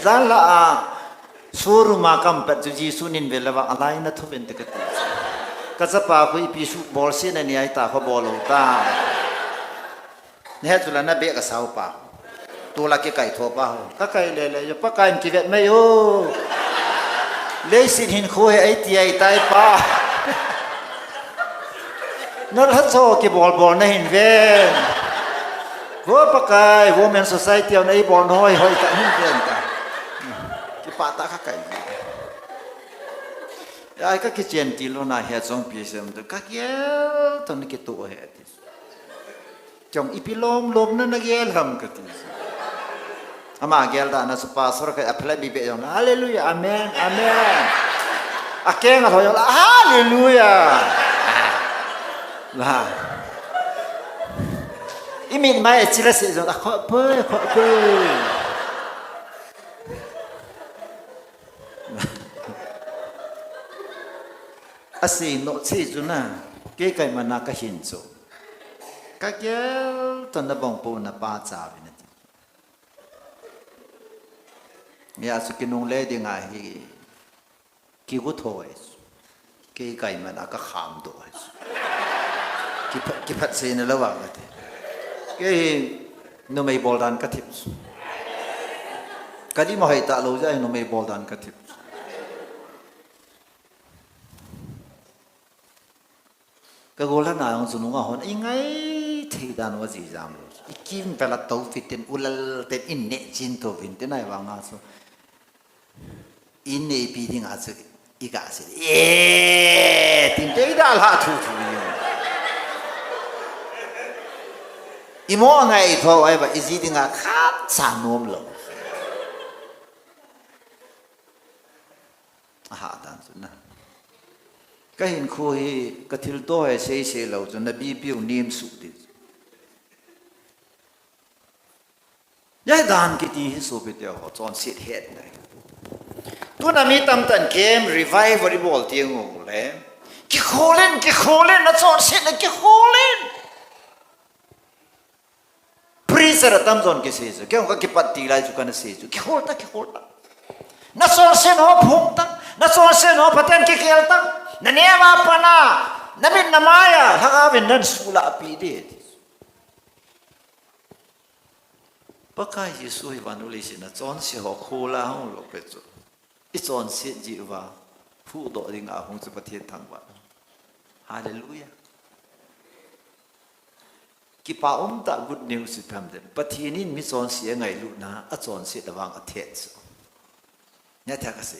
zan la suru makam pet Jisu nin velawa alai na thu ben tekati ka chapa hui pi su bol sin ani ai ta kho bol ta ne chula na be ka sau pa tu la ke kai tho pa ka kai le yo pa kai ki vet mai yo le sin hin kho ai ti ai tai pa nó hết so cái bol này hình ven vô bác cái women society này bol nói hỏi cả hình ven cái bà ta khác cái ai các cái chuyện gì luôn này hết trong phía sau đó các cái tao cái tổ hết trong ipilom lom nó ghé làm cái gì ama ghé đó nó pastor cái apply bị vậy rồi hallelujah amen amen à cái nào thôi là hallelujah là imin mai chỉ là sử dụng khó bơi asi nó chỉ cho na cái mà na cái hình số cái tuần đã bông bông na ba cha vậy nè nhà sự kiến nông lệ đi ngay cái cú thôi cái mà na cái khám đồ cái phát sinh là vậy cái nó mấy bol đàn cái thip cái gì mà hay ta lâu dài nó mấy bol đàn cái thip cái gọi là nào dùng nó hòn ấy ngay thì đàn nó gì giảm rồi kim phải là tàu fit tên ulal tên in nệ chín tàu fit tên này vào ngã số in nệ pi thì ngã số ý cả số tìm thấy đã là thu imo ngai tho ai ba izi dinga khat sa nom lo ha dan na ka hin khu hi ka thil to he se lo chu na bi piu nim su ti ya dan ki ti so pe te ho chon sit het nai tu na mi tam tan kem revival bol ti ngong le ki kholen na chon sit na ki kholen Prisa tam zon ke sejo ke onka ke patti lai chu kana sejo ke holta na so se no phungta na so se no paten ke kelta na newa pana na bin na maya haga bin nan sula pi de pakai Yesu hi vanuli sin na chon se ho khola hong lo pe chu I chon se ji wa phu do ding a hong chu pathian thang wa hallelujah ki pa ta good news pham den pathinin mi chon sia ngai lu na a chon se dawang a the nya tha ka se